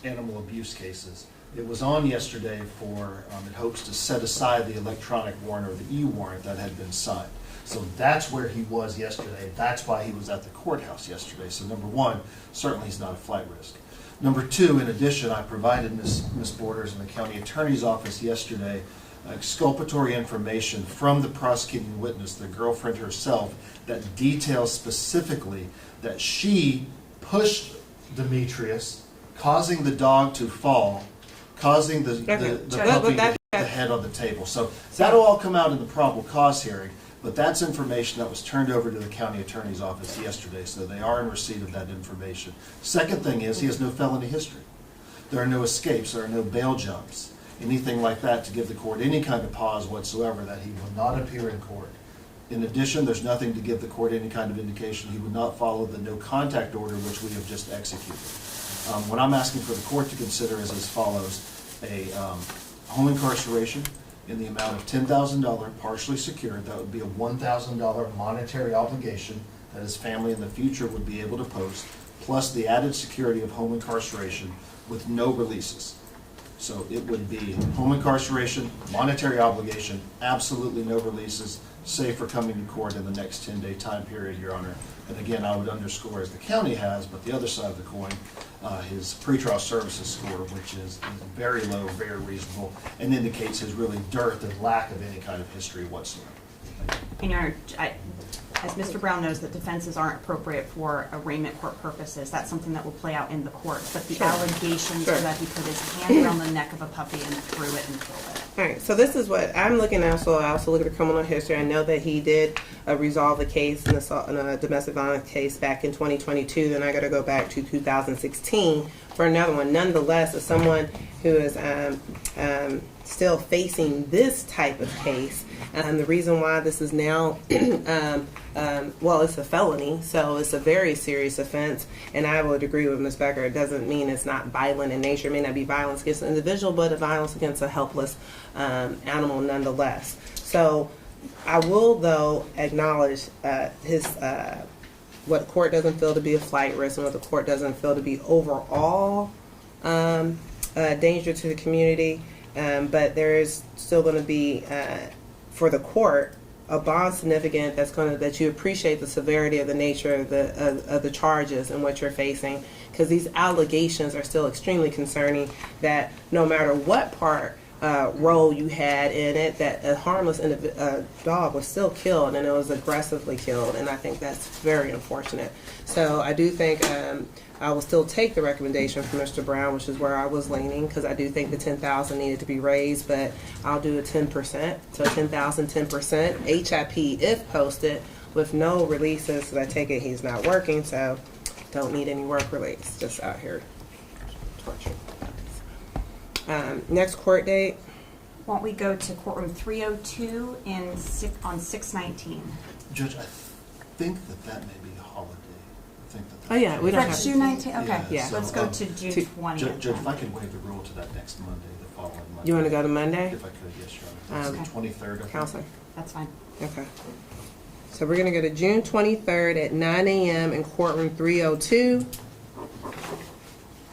animal abuse cases. It was on yesterday for, it hopes to set aside the electronic warrant or the e-warrant that had been signed. So that's where he was yesterday. That's why he was at the courthouse yesterday. So number one, certainly he's not a flight risk. Number two, in addition, I provided Ms. Borders in the county attorney's office yesterday exculpatory information from the prosecuting witness, the girlfriend herself, that details specifically that she pushed Demetrius, causing the dog to fall, causing the puppy to hit the head on the table. So that'll all come out in the probable cause hearing, but that's information that was turned over to the county attorney's office yesterday, so they are in receipt of that information. Second thing is, he has no felony history. There are no escapes, there are no bail jumps, anything like that to give the court any kind of pause whatsoever that he will not appear in court. In addition, there's nothing to give the court any kind of indication he would not follow the no contact order which we have just executed. What I'm asking for the court to consider is as follows: a home incarceration in the amount of $10,000 partially secured. That would be a $1,000 monetary obligation that his family in the future would be able to post, plus the added security of home incarceration with no releases. So it would be home incarceration, monetary obligation, absolutely no releases, save for coming to court in the next 10-day time period, Your Honor. And again, I would underscore, as the county has, but the other side of the coin, his pretrial services score, which is very low, very reasonable, and indicates his really dearth and lack of any kind of history whatsoever. And Your Honor, as Mr. Brown knows, that defenses aren't appropriate for arraignment court purposes. That's something that will play out in the court. But the allegations are that he put his hand around the neck of a puppy and threw it and killed it. All right, so this is what I'm looking at. So I also look at the criminal history. I know that he did resolve the case in a domestic violence case back in 2022. Then I got to go back to 2016 for another one. Nonetheless, as someone who is still facing this type of case, the reason why this is now, well, it's a felony, so it's a very serious offense, and I would agree with Ms. Becker. It doesn't mean it's not violent in nature. It may not be violence against an individual, but a violence against a helpless animal nonetheless. So I will, though, acknowledge his what the court doesn't feel to be a flight risk and what the court doesn't feel to be overall danger to the community, but there is still going to be for the court a bond significant that you appreciate the severity of the nature of the charges and what you're facing, because these allegations are still extremely concerning, that no matter what role you had in it, that a harmless dog was still killed, and it was aggressively killed, and I think that's very unfortunate. So I do think I will still take the recommendation from Mr. Brown, which is where I was leaning, because I do think the $10,000 needed to be raised, but I'll do a 10%, so $10,000, 10%, HIP if posted, with no releases, because I take it he's not working, so don't need any work release, just out here torturing. Next court date. Why don't we go to courtroom 302 on 6/19? Judge, I think that may be a holiday. I think Oh, yeah, we Is don't that have. June 19th? Okay, Yeah. let's go to June 20th. Judge, if I could waive the rule to that next Monday, the following Monday. You want to go to Monday? If I could, yes, Your Honor. It's the 23rd. I think. Counselor. That's fine. Okay. So we're gonna go to June 23rd at 9 a.m. in courtroom 302.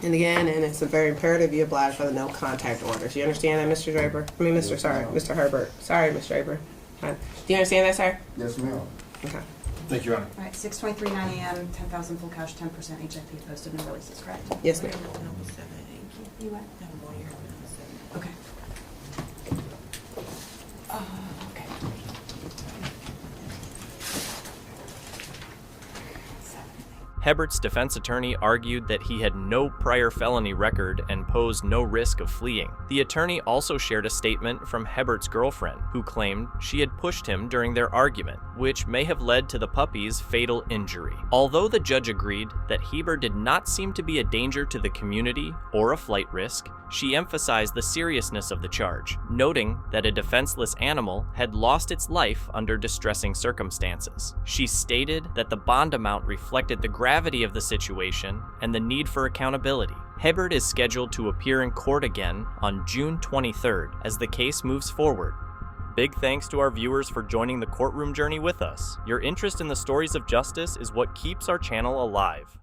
And again, and it's very imperative you oblige by the no contact orders. You understand that, Mr. Draper? I mean, Mr. Herbert. Sorry, Mr. Draper. Fine. Do you understand that, sir? Yes, ma'am. Okay. Thank you, Your Honor. All right, 6:23, 9 a.m., 10,000 full cash, 10% HIP posted, no releases, correct? Yes, ma'am. You what? Okay. Okay. Hebert's defense attorney argued that he had no prior felony record and posed no risk of fleeing. The attorney also shared a statement from Hebert's girlfriend, who claimed she had pushed him during their argument, which may have led to the puppy's fatal injury. Although the judge agreed that Heber did not seem to be a danger to the community or a flight risk, she emphasized the seriousness of the charge, noting that a defenseless animal had lost its life under distressing circumstances. She stated that the bond amount reflected the gravity of the situation and the need for accountability. Hebert is scheduled to appear in court again on June 23rd as the case moves forward. Big thanks to our viewers for joining the courtroom journey with us. Your interest in the stories of justice is what keeps our channel alive.